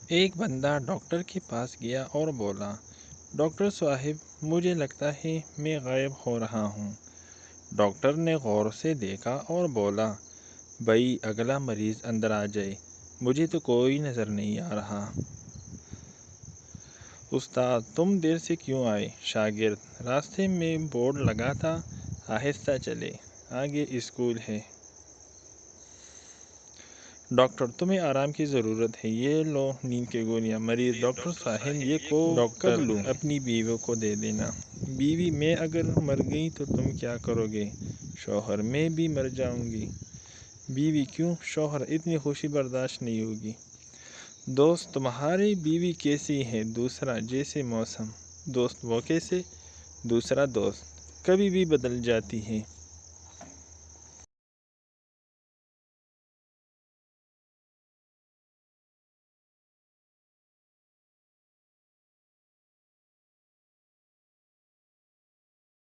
ایک بندہ ڈاکٹر کے پاس گیا اور بولا، ڈاکٹر صاحب مجھے لگتا ہے میں غائب ہو رہا ہوں۔ ڈاکٹر نے غور سے دیکھا اور بولا، بھائی اگلا مریض اندر آ جائے، مجھے تو کوئی نظر نہیں آ رہا۔ استاد تم دیر سے کیوں آئے؟ شاگرد راستے میں بورڈ لگا تھا، آہستہ چلے، آگے اسکول ہے۔ ڈاکٹر تمہیں آرام کی ضرورت ہے، یہ لو نیند کی گولیاں۔ مریض ڈاکٹر صاحب یہ کو کب لوں؟ اپنی بیوی کو دے دینا۔ بیوی میں اگر مر گئی تو تم کیا کرو گے؟ شوہر میں بھی مر جاؤں گی۔ بیوی کیوں؟ شوہر اتنی خوشی برداشت نہیں ہوگی۔ دوست تمہاری بیوی کیسی ہے؟ دوسرا جیسے موسم۔ دوست وہ کیسے؟ دوسرا دوست کبھی بھی بدل جاتی ہے۔